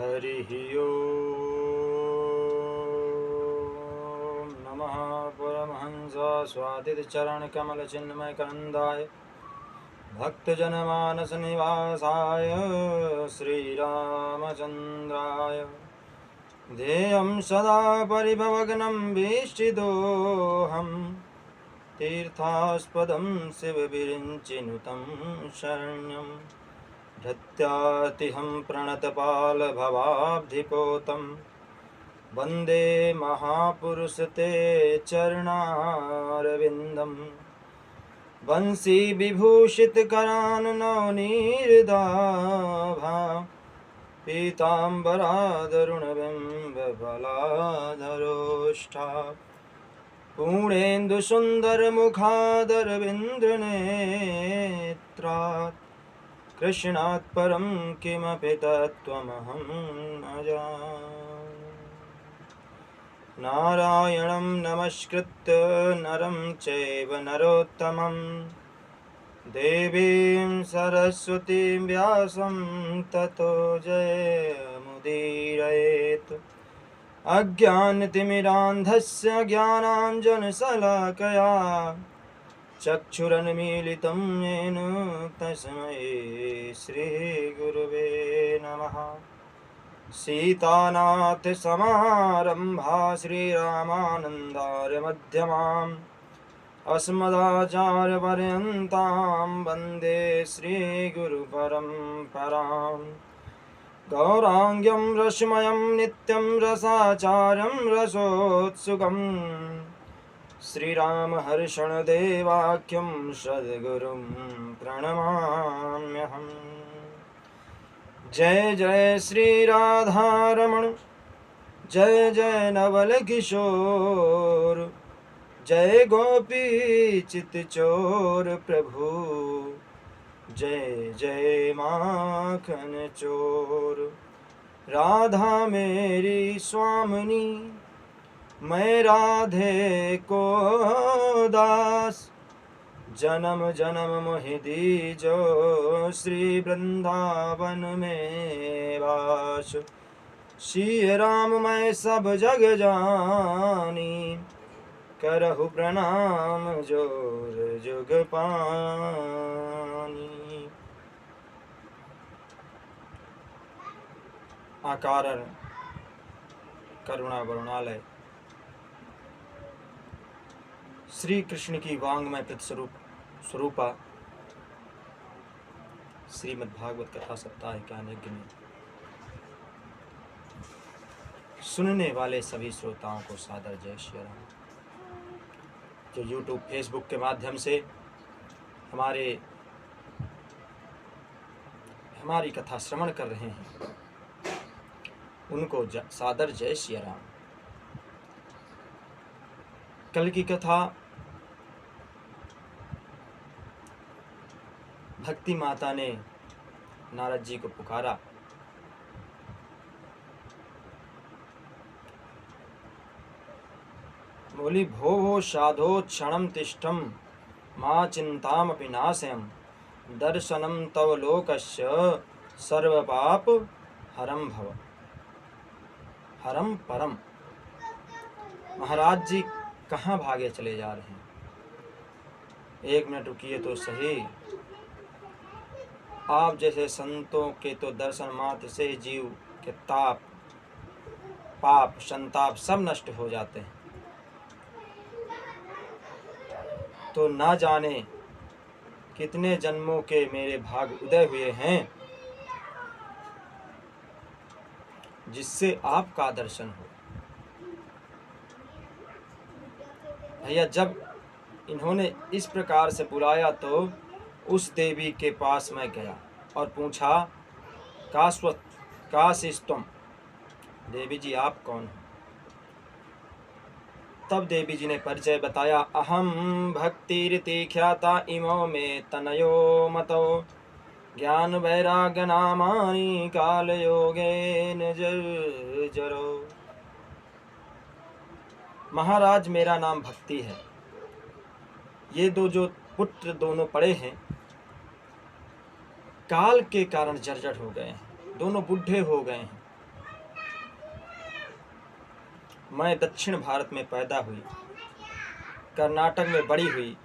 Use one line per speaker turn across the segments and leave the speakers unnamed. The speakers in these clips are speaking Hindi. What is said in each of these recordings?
हरिः ओम् नमः परमहंस स्वादितचरणकमलचिन्मयकरन्दाय भक्तजनमानसनिवासाय श्रीरामचन्द्राय ध्येयं सदा परिभवग्नं वीक्षितोऽहं तीर्थास्पदं शिवविरिञ्चिनुतं शरण्यं धत्यातिहं प्रणतपालभवाब्धिपोतं वन्दे महापुरुष ते चरणारविन्दम् वंशी विभूषितकरान् नवनीरदाभा पीताम्बरादरुणबिम्बफलाधरोष्ठा पूर्णेन्दुसुन्दरमुखादरविन्द्रनेत्रात् कृष्णात् परं किमपि तत्त्वमहं न जाने। नारायणं नमस्कृत्य नरं चैव नरोत्तमं देवीं सरस्वतीं व्यासं ततो जयमुदीरयेत्। अज्ञानतिमिरान्धस्य ज्ञानाञ्जनशलाकया चक्षुरुन्मीलितं येन तस्मै श्रीगुरवे नमः। सीतानाथसमारम्भा श्रीरामानन्दार्यमध्यमाम् अस्मदाचार्यपर्यन्तां वन्दे श्रीगुरुपरम्पराम्। गौराङ्गं रसमयं नित्यं रसाचार्यं रसोत्सुकम् श्रीरामहर्षणदेवाख्यं सद्गुरुं प्रणमाम्यहम्। जय जय श्री राधारमण जय जय नवल किशोर जय गोपी चितचोर प्रभु जय जय माखन चोर। राधा मेरी स्वामिनी मैं राधे को दास जन्म जन्म मोहि दीजो श्री वृंदावन में वास। श्री राम मैं सब जग जानी करहु प्रणाम जोर जुग पानी। आकारं करुणा वरुणालय श्री कृष्ण की वांग्मय स्वरूपा श्रीमद् भागवत कथा सप्ताह ज्ञान यज्ञ में सुनने वाले सभी श्रोताओं को सादर जय श्री राम। जो यूट्यूब फेसबुक के माध्यम से हमारी कथा श्रवण कर रहे हैं उनको सादर जय श्री राम। कल की कथा भक्ति माता ने नारद जी को पुकारा। बोली भो साधो क्षणं तिष्ठं मा चिंतामपि नाशयम् दर्शनं तव लोकस्य सर्वपाप हरं भव। हरम परम। महाराज जी कहाँ भागे चले जा रहे हैं? 1 मिनट रुकिए तो सही। आप जैसे संतों के तो दर्शन मात्र से जीव के ताप पाप संताप सब नष्ट हो जाते हैं। तो ना जाने कितने जन्मों के मेरे भाग उदय हुए हैं जिससे आपका दर्शन हो। भैया जब इन्होंने इस प्रकार से बुलाया तो उस देवी के पास मैं गया और पूछा काशिस्तुम, देवी जी आप कौन हो? तब देवी जी ने परिचय बताया। अहम भक्तिरिति ख्याता इमो में तनयो मतो ज्ञान वैराग्य नामानि काल योगेन जरो। महाराज मेरा नाम भक्ति है। ये जो पुत्र दोनों पड़े हैं काल के कारण जर्जर हो गए हैं, दोनों बुढ़े हो गए हैं। मैं दक्षिण भारत में पैदा हुई, कर्नाटक में बड़ी हुई,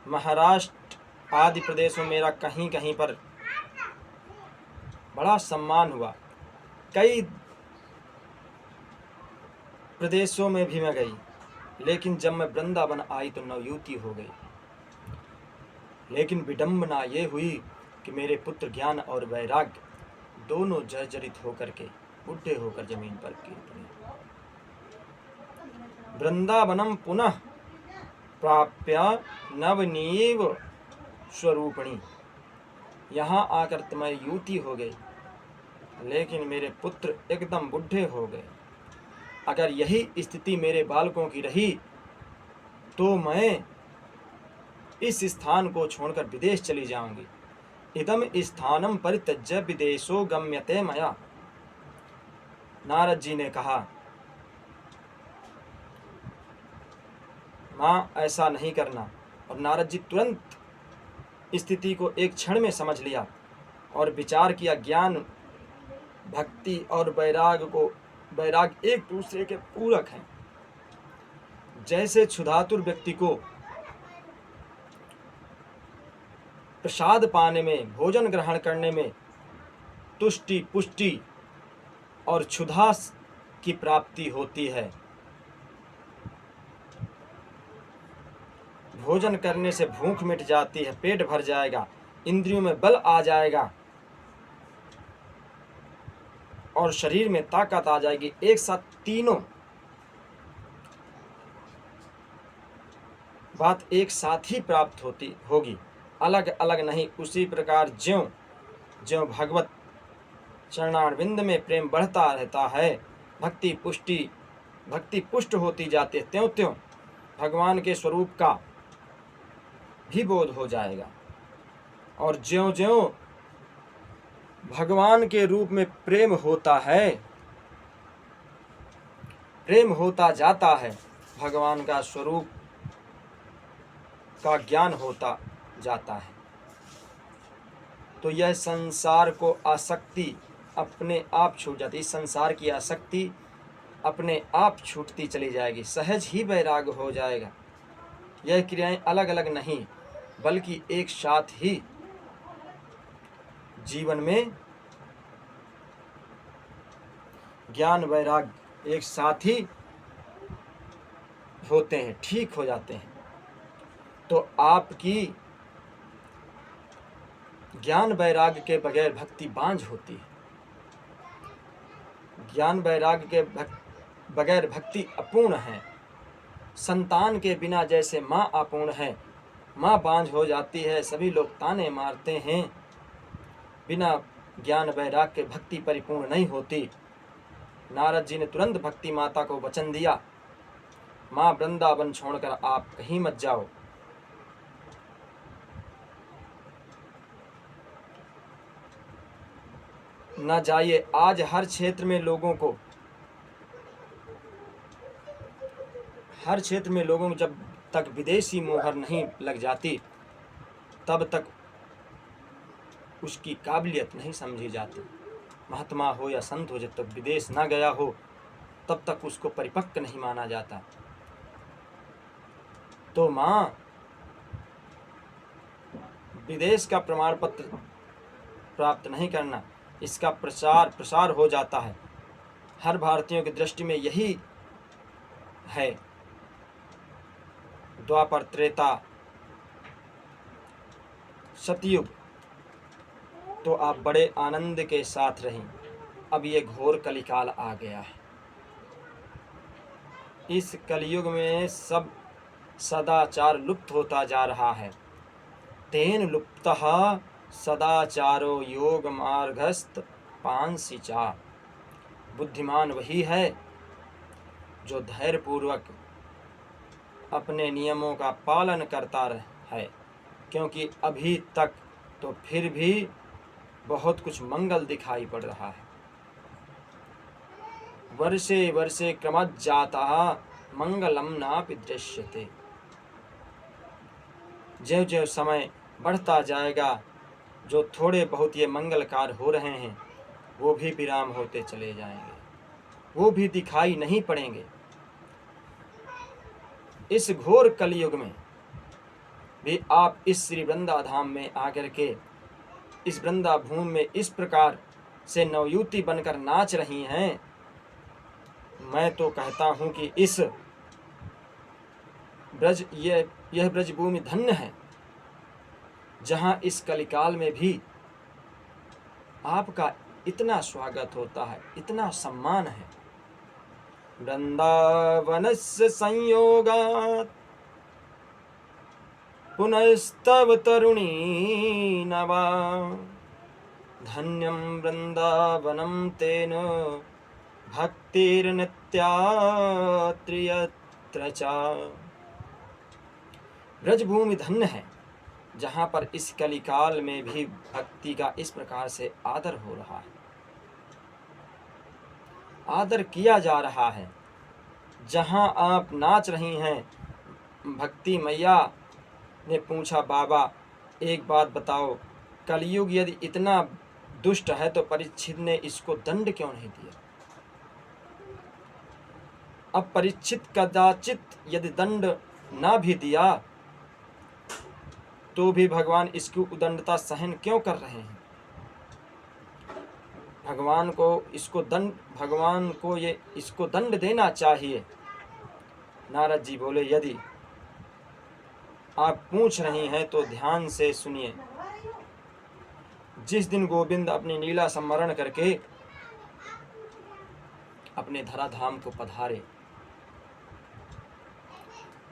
महाराष्ट्र आदि प्रदेशों में मेरा कहीं कहीं पर बड़ा सम्मान हुआ, कई प्रदेशों में भी मैं गई, लेकिन जब मैं वृंदावन आई तो नवयुवती हो गई। लेकिन विडंबना ये हुई कि मेरे पुत्र ज्ञान और वैराग्य दोनों जर्जरित होकर के बुढ़े होकर जमीन पर गिर पड़े। वृंदावनम पुनः प्राप्य नवनीव स्वरूपिणी, यहाँ आकर तो मैं युवती हो गई, लेकिन मेरे पुत्र एकदम बुढ़े हो गए। अगर यही स्थिति मेरे बालकों की रही तो मैं इस स्थान को छोड़कर विदेश चली जाऊंगी। इदम स्थानम परित्यज्य विदेशो गम्यते मया। नारद जी ने कहा, माँ ऐसा नहीं करना। और नारद जी तुरंत स्थिति को एक क्षण में समझ लिया और विचार किया, ज्ञान भक्ति और वैराग एक दूसरे के पूरक हैं। जैसे क्षुधातुर व्यक्ति को प्रसाद पाने में, भोजन ग्रहण करने में तुष्टि पुष्टि और क्षुधा की प्राप्ति होती है, भोजन करने से भूख मिट जाती है, पेट भर जाएगा, इंद्रियों में बल आ जाएगा और शरीर में ताकत आ जाएगी, एक साथ तीनों बात एक साथ ही प्राप्त होगी, अलग अलग नहीं। उसी प्रकार ज्यों ज्यों भगवत चरणारविंद में प्रेम बढ़ता रहता है, भक्ति पुष्ट होती जाती है, त्यों त्यों भगवान के स्वरूप का भी बोध हो जाएगा। और ज्यों ज्यों भगवान के रूप में प्रेम होता है, प्रेम होता जाता है, भगवान का स्वरूप का ज्ञान होता जाता है, तो यह संसार को आसक्ति अपने आप छूट जाती है। संसार की आसक्ति अपने आप छूटती चली जाएगी, सहज ही वैराग हो जाएगा। यह क्रियाएं अलग अलग नहीं बल्कि एक साथ ही जीवन में ज्ञान वैराग एक साथ ही होते हैं, ठीक हो जाते हैं। तो आपकी ज्ञान वैराग के बगैर भक्ति बांझ होती है, ज्ञान वैराग के बगैर भक्ति अपूर्ण है। संतान के बिना जैसे माँ अपूर्ण है, माँ बांझ हो जाती है, सभी लोग ताने मारते हैं, बिना ज्ञान वैराग के भक्ति परिपूर्ण नहीं होती। नारद जी ने तुरंत भक्ति माता को वचन दिया, माँ वृंदावन छोड़कर आप कहीं मत जाओ। न जाइए। आज हर क्षेत्र में लोगों को जब तक विदेशी मोहर नहीं लग जाती तब तक उसकी काबिलियत नहीं समझी जाती। महात्मा हो या संत हो, जब तक विदेश ना गया हो तब तक उसको परिपक्व नहीं माना जाता। तो माँ विदेश का प्रमाण पत्र प्राप्त नहीं करना, इसका प्रसार हो जाता है। हर भारतीयों की दृष्टि में यही है। द्वापर त्रेता सतयुग तो आप बड़े आनंद के साथ रहें, अब ये घोर कलिकाल आ गया है। इस कलयुग में सब सदाचार लुप्त होता जा रहा है। तेन लुप्तः सदाचारो योग मार्गस्थ पांसिचा। बुद्धिमान वही है जो धैर्यपूर्वक अपने नियमों का पालन करता है, क्योंकि अभी तक तो फिर भी बहुत कुछ मंगल दिखाई पड़ रहा है। वर्षे वर्षे क्रमज्जाता मंगलम नापि दृश्यते। ज्यों ज्यों समय बढ़ता जाएगा, जो थोड़े बहुत ये मंगल कार्य हो रहे हैं वो भी विराम होते चले जाएंगे, वो भी दिखाई नहीं पड़ेंगे। इस घोर कलयुग में भी आप इस श्री वृंदाधाम में आकर के इस वृंदा भूमि में इस प्रकार से नवयुवती बनकर नाच रही हैं। मैं तो कहता हूँ कि इस ब्रज यह ब्रज भूमि धन्य है, जहाँ इस कलिकाल में भी आपका इतना स्वागत होता है, इतना सम्मान है। वृंदावनस्य संयोगात् पुनस्तव तरुणी नवा, धन्यं वृंदावनं तेन भक्तिर्नित्यात्र यत्र च। ब्रजभूमि धन्य है, जहाँ पर इस कलिकाल में भी भक्ति का इस प्रकार से आदर हो रहा है, आदर किया जा रहा है। जहाँ आप नाच रही हैं। भक्ति मैया ने पूछा, बाबा एक बात बताओ, कलयुग यदि इतना दुष्ट है तो परीक्षित ने इसको दंड क्यों नहीं दिया? अब परीक्षित कदाचित यदि दंड ना भी दिया तो भी भगवान इसकी उदंडता सहन क्यों कर रहे हैं? भगवान को इसको दंड देना चाहिए। नारद जी बोले, यदि आप पूछ रही हैं तो ध्यान से सुनिए। जिस दिन गोविंद अपनी लीला स्मरण करके अपने धराधाम को पधारे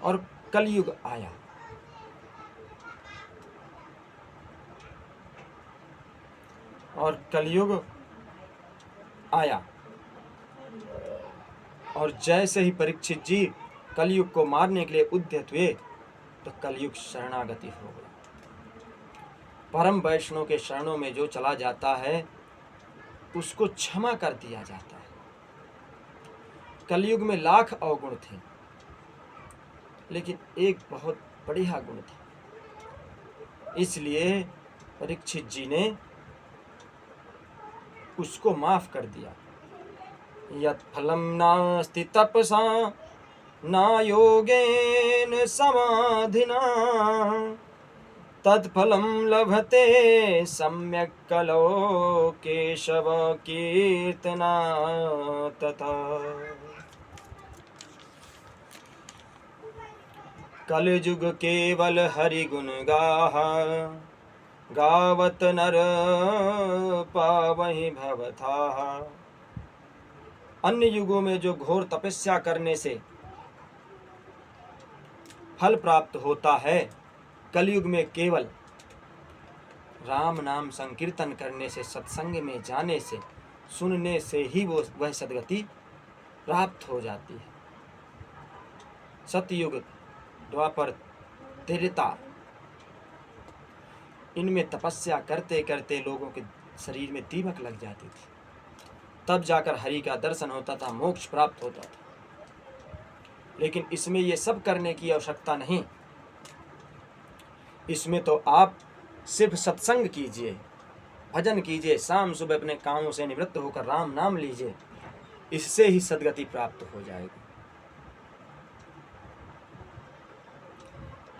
और कलयुग आया, और जैसे ही परीक्षित जी कलयुग को मारने के लिए उद्यत हुए तो कलयुग शरणागति हो गया। परम वैष्णव के शरणों में जो चला जाता है उसको क्षमा कर दिया जाता है। कलयुग में लाख अवगुण थे, लेकिन एक बहुत बढ़िया गुण था, इसलिए परीक्षित जी ने उसको माफ कर दिया। यत् फलं नास्ति तपसा न योगेन समाधिना, तत्फलं लभते सम्यक् कलो केशव कीर्तना तथा। कलयुग केवल हरि गुण गावत नर पावहि भवथा। अन्य युगों में जो घोर तपस्या करने से फल प्राप्त होता है, कलयुग में केवल राम नाम संकीर्तन करने से, सत्संग में जाने से, सुनने से ही वह सद्गति प्राप्त हो जाती है। सतयुग, द्वापर, त्रेता, इनमें तपस्या करते करते लोगों के शरीर में दीमक लग जाती थी, तब जाकर हरि का दर्शन होता था, मोक्ष प्राप्त होता था। लेकिन इसमें ये सब करने की आवश्यकता नहीं। इसमें तो आप सिर्फ सत्संग कीजिए, भजन कीजिए, शाम सुबह अपने कामों से निवृत्त होकर राम नाम लीजिए, इससे ही सद्गति प्राप्त हो जाएगी।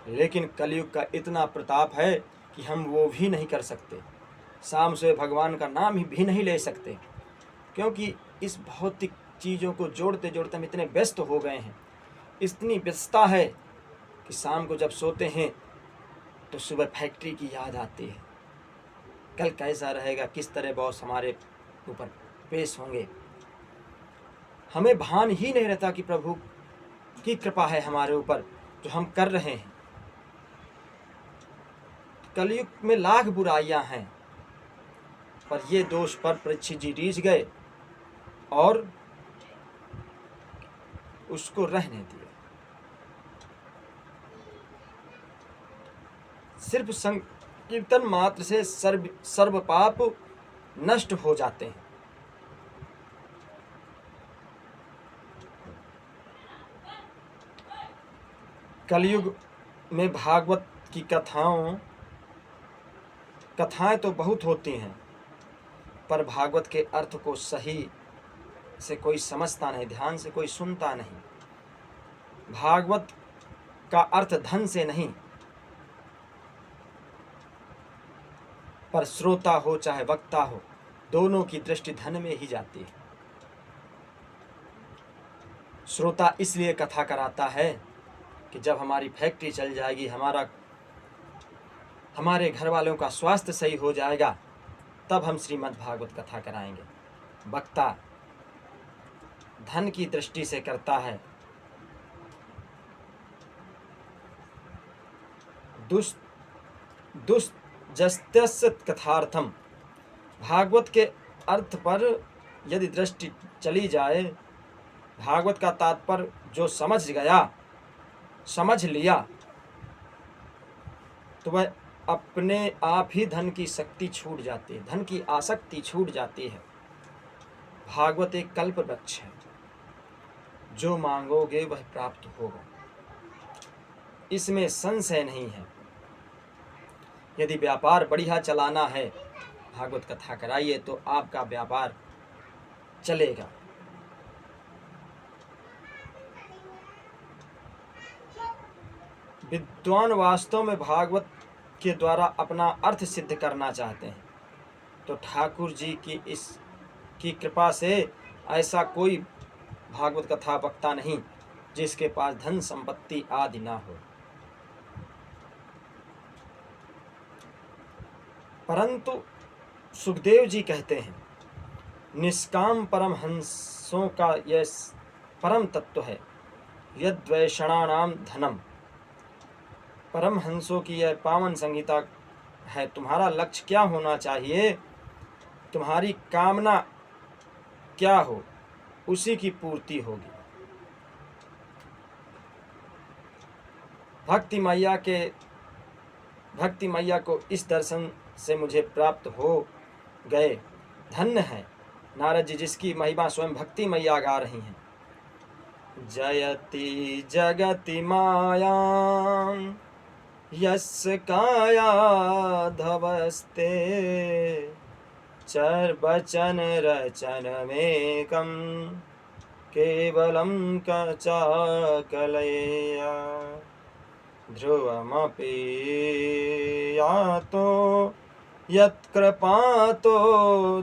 लेकिन कलयुग का इतना प्रताप है कि हम वो भी नहीं कर सकते, शाम से भगवान का नाम ही भी नहीं ले सकते, क्योंकि इस भौतिक चीज़ों को जोड़ते जोड़ते हम इतने व्यस्त हो गए हैं। इतनी व्यस्तता है कि शाम को जब सोते हैं तो सुबह फैक्ट्री की याद आती है, कल कैसा रहेगा, किस तरह बॉस हमारे ऊपर पेश होंगे। हमें भान ही नहीं रहता कि प्रभु की कृपा है हमारे ऊपर जो हम कर रहे हैं। कलयुग में लाख बुराइयां हैं, पर ये दोष पर परीक्षित जी रीझ गए और उसको रहने दिया। सिर्फ संकीर्तन मात्र से सर्व पाप नष्ट हो जाते हैं। कलयुग में भागवत की कथाएं तो बहुत होती हैं, पर भागवत के अर्थ को सही से कोई समझता नहीं, ध्यान से कोई सुनता नहीं। भागवत का अर्थ धन से नहीं, पर श्रोता हो चाहे वक्ता हो, दोनों की दृष्टि धन में ही जाती है। श्रोता इसलिए कथा कराता है कि जब हमारी फैक्ट्री चल जाएगी, हमारे घर वालों का स्वास्थ्य सही हो जाएगा, तब हम श्रीमद् भागवत कथा कराएंगे। वक्ता धन की दृष्टि से करता है। दुष्जस्तस्य कथार्थम, भागवत के अर्थ पर यदि दृष्टि चली जाए, भागवत का तात्पर्य जो समझ गया, समझ लिया, तो वह अपने आप ही धन की शक्ति छूट जाती है, धन की आसक्ति छूट जाती है। भागवत एक कल्प वृक्ष है, जो मांगोगे वह प्राप्त होगा, इसमें संशय नहीं है। यदि व्यापार बढ़िया चलाना है, भागवत कथा कराइए तो आपका व्यापार चलेगा। विद्वान वास्तव में भागवत के द्वारा अपना अर्थ सिद्ध करना चाहते हैं, तो ठाकुर जी की कृपा से ऐसा कोई भागवत कथा वक्ता नहीं जिसके पास धन संपत्ति आदि ना हो। परंतु सुखदेव जी कहते हैं, निष्काम परमहंसों का यह परम तत्व है, यद्वैषणानाम धनम। परमहंसों की यह पावन संहिता है। तुम्हारा लक्ष्य क्या होना चाहिए, तुम्हारी कामना क्या हो, उसी की पूर्ति होगी। भक्ति मैया को इस दर्शन से मुझे प्राप्त हो गए, धन्य है नारद जी, जिसकी महिमा स्वयं भक्ति मैया गा रही हैं। जयति जगति मायां यस्य काया धवस्ते, चर बचन रचनमेकं केवलं कचाकलया। ध्रुवमपि यातो यत्कृपातो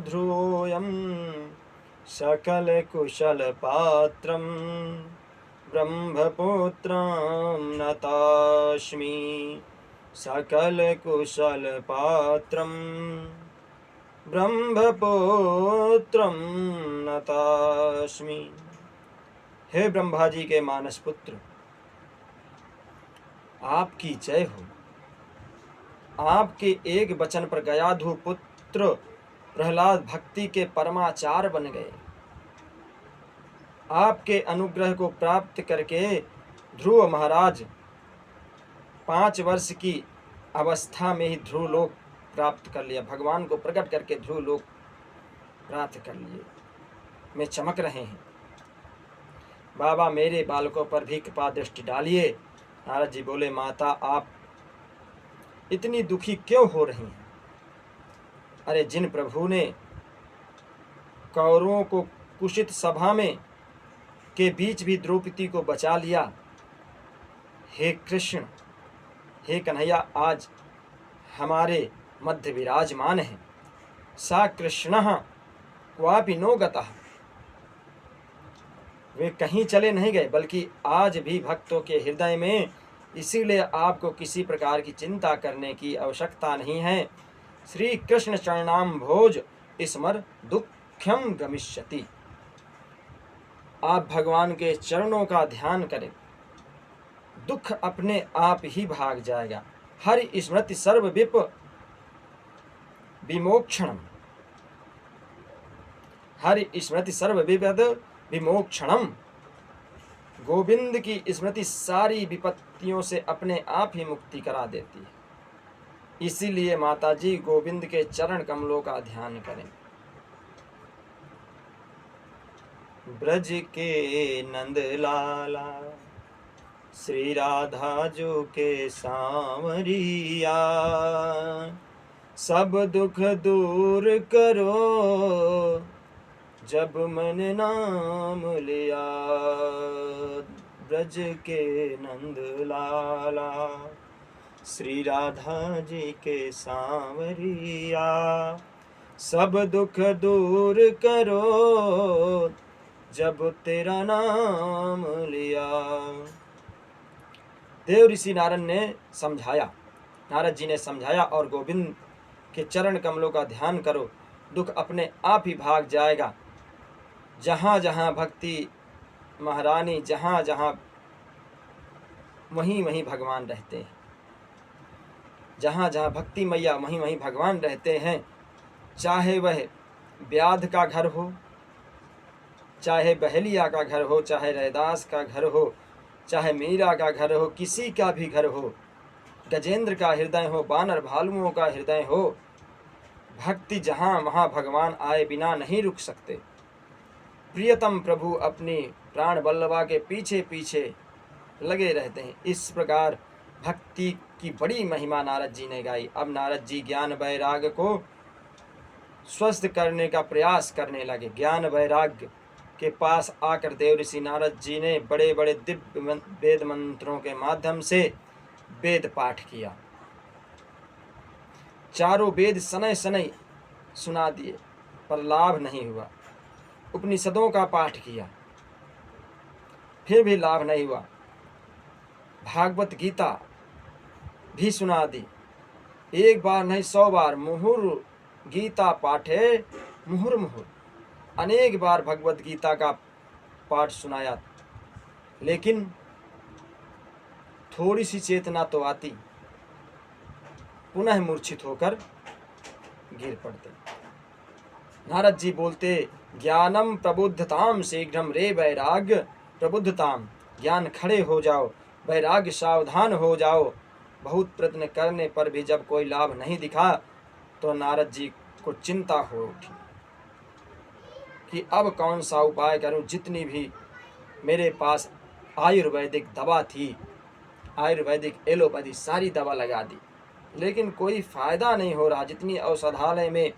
ध्रुवोऽयं, सकलकुशलपात्रं ब्रह्मपुत्रं नतास्मि। सकलकुशलपात्रं ब्रह्मपुत्रं नतास्मि। हे ब्रह्मा जी के मानस पुत्र, आपकी जय हो। आपके एक वचन पर गयाधु पुत्र प्रहलाद भक्ति के परमाचार बन गए। आपके अनुग्रह को प्राप्त करके ध्रुव महाराज 5 वर्ष की अवस्था में ही ध्रुव लोक प्राप्त कर लिया। भगवान को प्रकट करके ध्रुव लोक प्राप्त कर लिए, में चमक रहे हैं। बाबा मेरे बालकों पर भी कृपा दृष्टि डालिए। नारद जी बोले, माता आप इतनी दुखी क्यों हो रही हैं? अरे जिन प्रभु ने कौरवों को कुशित सभा में के बीच भी द्रौपदी को बचा लिया, हे कृष्ण, हे कन्हैया, आज हमारे मध्य विराजमान है। सा कृष्णः क्वापि नो गतः, वे कहीं चले नहीं गए, बल्कि आज भी भक्तों के हृदय में। इसीलिए आपको किसी प्रकार की चिंता करने की आवश्यकता नहीं है। श्री कृष्ण चरणाम भोज स्मर दुःखम गमिष्यति। आप भगवान के चरणों का ध्यान करें, दुख अपने आप ही भाग जाएगा। हरि स्मृति सर्व विप विमोक्षणम, हरि स्मृति सर्व विपद विमोक्षणम। गोविंद की स्मृति सारी विपत्तियों से अपने आप ही मुक्ति करा देती है। इसीलिए माता जी गोविंद के चरण कमलों का ध्यान करें। ब्रज के नंद लाला श्री राधा जो के सांवरिया, सब दुख दूर करो जब मन नाम लिया। ब्रज के नंद लाला, श्री राधा जी के सांवरिया, सब दुख दूर करो जब तेरा नाम लिया। देव ऋषि नारद ने समझाया, नारद जी ने समझाया, और गोविंद के चरण कमलों का ध्यान करो, दुख अपने आप ही भाग जाएगा। जहाँ जहाँ भक्ति महारानी, जहाँ जहाँ वहीं वहीं भगवान रहते हैं, जहाँ जहाँ भक्ति मैया वहीं वहीं भगवान रहते हैं। चाहे वह व्याध का घर हो, चाहे बहलिया का घर हो, चाहे रैदास का घर हो, चाहे मीरा का घर हो, किसी का भी घर हो, गजेंद्र का हृदय हो, बानर भालुओं का हृदय हो, भक्ति जहाँ वहाँ भगवान आए बिना नहीं रुक सकते। प्रियतम प्रभु अपनी प्राण बल्लभा के पीछे पीछे लगे रहते हैं। इस प्रकार भक्ति की बड़ी महिमा नारद जी ने गाई। अब नारद जी ज्ञान वैराग को स्वस्थ करने का प्रयास करने लगे। ज्ञान वैराग्य के पास आकर देव ऋषि नारद जी ने बड़े बड़े दिव्य वेद मंत्रों के माध्यम से वेद पाठ किया। चारों वेद सनय सनय सुना दिए, पर लाभ नहीं हुआ। उपनिषदों का पाठ किया, फिर भी लाभ नहीं हुआ। भागवत गीता भी सुना दी, एक बार नहीं 100 बार। मुहुर गीता पाठे मुहुर मुहुर, अनेक बार भगवत गीता का पाठ सुनाया, लेकिन थोड़ी सी चेतना तो आती, पुनः मूर्छित होकर गिर पड़ते। नारद जी बोलते, ज्ञानम प्रबुद्धताम शीघ्रम रे वैराग्य प्रबुद्धताम। ज्ञान खड़े हो जाओ, वैराग्य सावधान हो जाओ। बहुत प्रयत्न करने पर भी जब कोई लाभ नहीं दिखा तो नारद जी को चिंता हो उठी कि अब कौन सा उपाय करूं। जितनी भी मेरे पास आयुर्वेदिक दवा थी, आयुर्वेदिक एलोपैथी सारी दवा लगा दी, लेकिन कोई फायदा नहीं हो रहा। जितनी औषधालय में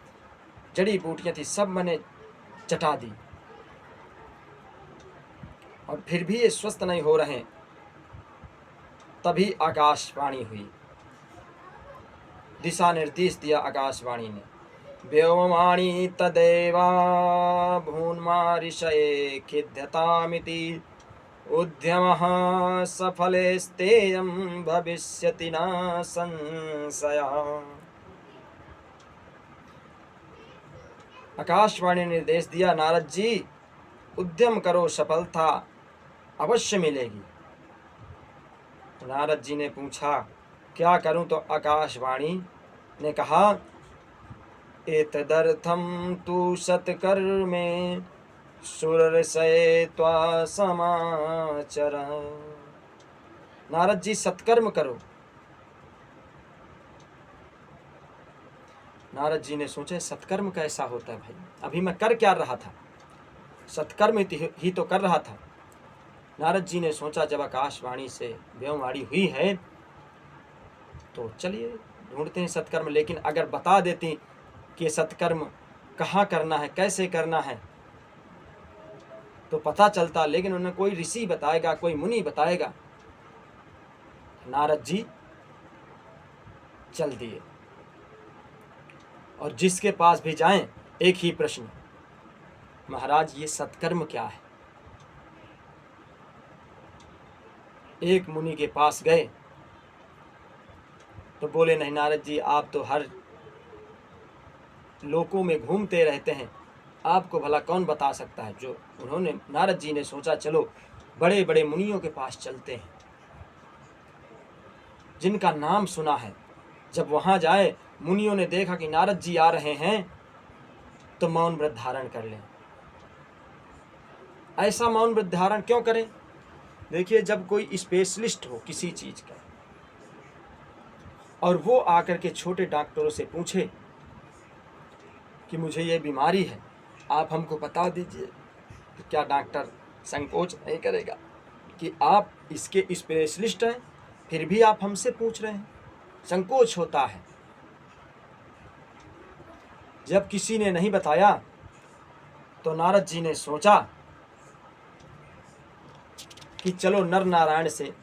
जड़ी बूटियां थी सब मैंने चटा दी, और फिर भी ये स्वस्थ नहीं हो रहे। तभी आकाशवाणी हुई, दिशा निर्देश दिया आकाशवाणी ने। व्योमवाणी तदेवा भून्मा ऋषये खिद्यतामिति, उद्यमः सफलेस्तेयं भविष्यति न संशयः। आकाशवाणी ने निर्देश दिया, नारद जी उद्यम करो, सफलता अवश्य मिलेगी। नारद जी ने पूछा क्या करूं, तो आकाशवाणी ने कहा, एतदर्थं तु सत्कर्मे सुरऋषये त्वा समाचर। नारद जी सत्कर्म करो। नारद जी ने सोचे सत्कर्म कैसा होता है भाई, अभी मैं कर क्या रहा था, सत्कर्म ही तो कर रहा था। नारद जी ने सोचा जब आकाशवाणी से व्योमवाणी हुई है तो चलिए ढूंढते हैं सत्कर्म। लेकिन अगर बता देती कि सत्कर्म कहाँ करना है, कैसे करना है, तो पता चलता, लेकिन उन्हें कोई ऋषि बताएगा, कोई मुनि बताएगा। नारद जी चल दिए, और जिसके पास भी जाएं एक ही प्रश्न, महाराज ये सत्कर्म क्या है। एक मुनि के पास गए तो बोले, नहीं नारद जी, आप तो हर लोकों में घूमते रहते हैं, आपको भला कौन बता सकता है। जो उन्होंने, नारद जी ने सोचा चलो बड़े बड़े मुनियों के पास चलते हैं, जिनका नाम सुना है। जब वहां जाए, मुनियों ने देखा कि नारद जी आ रहे हैं तो मौन व्रत धारण कर लें। ऐसा मौन व्रत धारण क्यों करें? देखिए, जब कोई स्पेशलिस्ट हो किसी चीज का और वो आकर के छोटे डॉक्टरों से पूछे कि मुझे ये बीमारी है, आप हमको बता दीजिए, तो क्या डॉक्टर संकोच नहीं करेगा कि आप इसके स्पेशलिस्ट हैं, फिर भी आप हमसे पूछ रहे हैं? संकोच होता है। जब किसी ने नहीं बताया तो नारद जी ने सोचा कि चलो नर नारायण से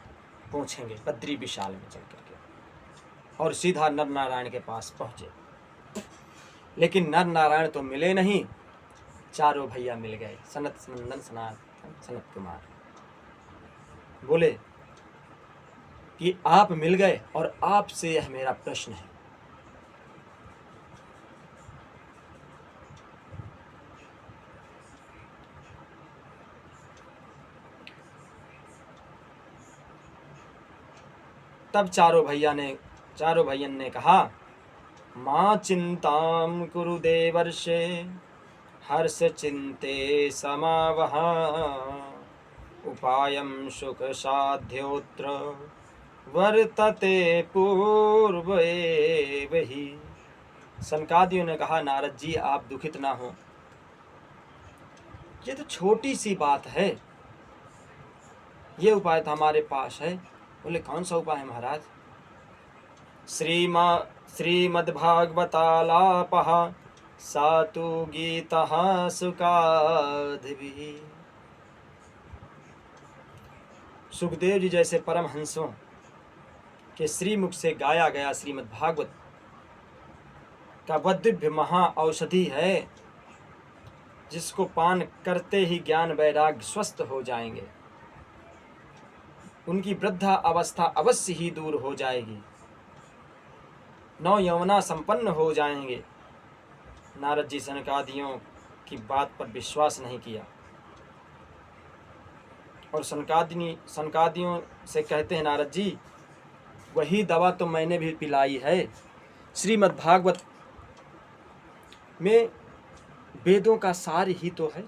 पूछेंगे बद्री विशाल में चल करके, और सीधा नर नारायण के पास पहुँचे। लेकिन नर नारायण तो मिले नहीं, चारों भैया मिल गए, सनत नंदन सनातन सनत कुमार। बोले कि आप मिल गए और आपसे यह मेरा प्रश्न है। तब चारों भैयन ने कहा, मां चिंताम कुरु देवर्षे हर्ष चिंते समावहा उपायम सुख साध्योत्र वर्तते पूर्व एव ही। सनकादियों ने कहा, नारद जी आप दुखित ना हो, ये तो छोटी सी बात है, ये उपाय तो हमारे पास है। बोले कौन सा उपाय है महाराज? श्रीमद्भागवतालापः सातु गीतः सुकादिभिः। सुखदेव जी जैसे परमहंसों के श्रीमुख से गाया गया श्रीमद् भागवत का वह दिव्य महा औषधि है, जिसको पान करते ही ज्ञान वैराग्य स्वस्थ हो जाएंगे, उनकी वृद्धा अवस्था अवश्य ही दूर हो जाएगी, नौ यौवना संपन्न हो जाएंगे। नारद जी सनकादियों की बात पर विश्वास नहीं किया और सनकादियों से कहते हैं, नारद जी वही दवा तो मैंने भी पिलाई है। श्रीमद् भागवत में वेदों का सार ही तो है,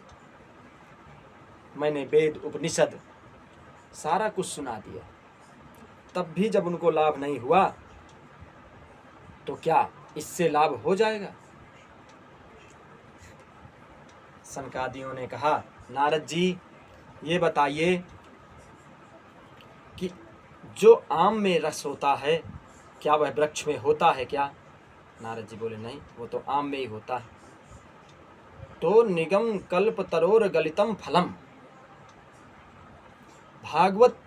मैंने वेद उपनिषद सारा कुछ सुना दिया, तब भी जब उनको लाभ नहीं हुआ तो क्या इससे लाभ हो जाएगा? सनकादियों ने कहा, नारद जी ये बताइए कि जो आम में रस होता है क्या वह वृक्ष में होता है क्या? नारद जी बोले नहीं, वो तो आम में ही होता है। तो निगम कल्प तरोर गलितम फलम, भागवत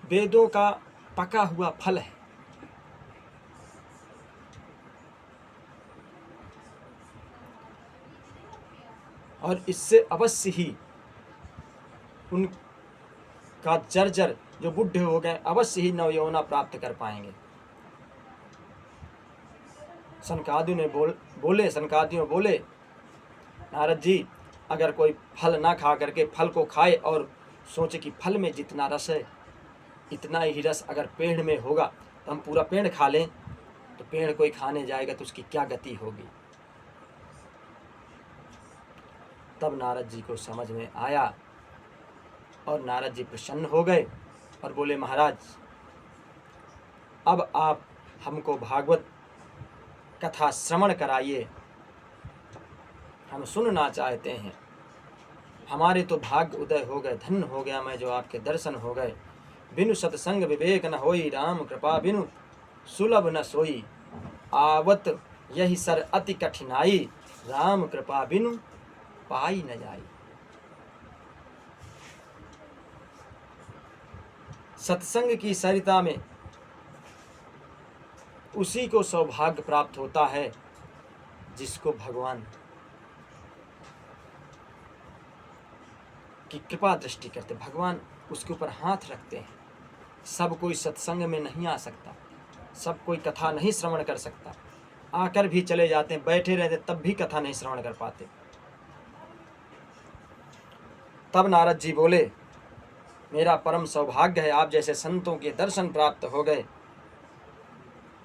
वेदों का पका हुआ फल है। और इससे अवश्य ही उनका जर्जर जो बुढ़े हो गए अवश्य ही नवयौवना प्राप्त कर पाएंगे। सनकादियों बोले नारद जी अगर कोई फल ना खा करके फल को खाए और सोचे कि फल में जितना रस है इतना ही रस अगर पेड़ में होगा तो हम पूरा पेड़ खा लें, तो पेड़ कोई खाने जाएगा तो उसकी क्या गति होगी? तब नारद जी को समझ में आया और नारद जी प्रसन्न हो गए और बोले, महाराज अब आप हमको भागवत कथा श्रवण कराइए, हम सुनना चाहते हैं। हमारे तो भाग्य उदय हो गए, धन्य हो गया मैं जो आपके दर्शन हो गए। बिनु सत्संग विवेक न होई, राम कृपा बिनु सुलभ न सोई। आवत यही सर अति कठिनाई, राम कृपा बिनु पाई न जाई। सत्संग की सरिता में उसी को सौभाग्य प्राप्त होता है जिसको भगवान की कृपा दृष्टि करते, भगवान उसके ऊपर हाथ रखते हैं। सब कोई सत्संग में नहीं आ सकता, सब कोई कथा नहीं श्रवण कर सकता, आकर भी चले जाते हैं, बैठे रहते तब भी कथा नहीं श्रवण कर पाते। तब नारद जी बोले, मेरा परम सौभाग्य है, आप जैसे संतों के दर्शन प्राप्त हो गए।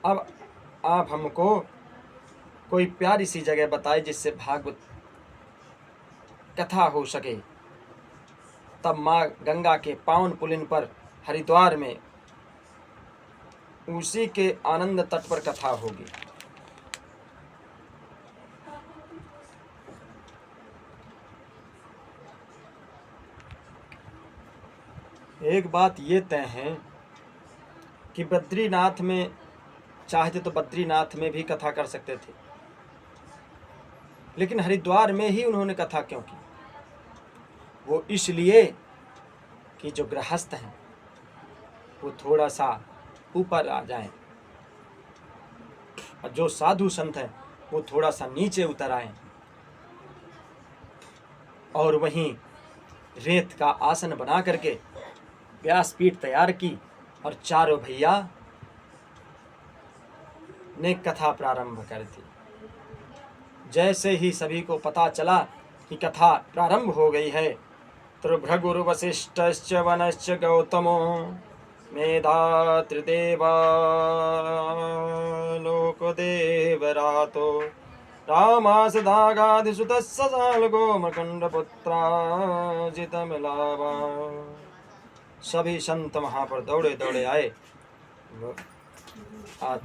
अब आप हमको कोई प्यारी सी जगह बताए जिससे भागवत कथा हो सके। तब माँ गंगा के पावन पुलिन पर हरिद्वार में उसी के आनंद तट पर कथा होगी। एक बात ये तय है कि बद्रीनाथ में चाहते तो बद्रीनाथ में भी कथा कर सकते थे, लेकिन हरिद्वार में ही उन्होंने कथा क्यों की? वो इसलिए कि जो गृहस्थ हैं वो थोड़ा सा ऊपर आ जाएं और जो साधु संत हैं वो थोड़ा सा नीचे उतर आएं। और वहीं रेत का आसन बना करके व्यासपीठ तैयार की और चारों भैया ने कथा प्रारंभ कर दी। जैसे ही सभी को पता चला कि कथा प्रारंभ हो गई है, तो भृगुर्वसिष्ठश्च वनश्च गौतमो मेधातृदेवा लोकदेवरातो रामासदागादिसुतस्य सालगो मकंडपुत्राजितमिलावा। सभी संत वहां पर दौड़े दौड़े आए। आज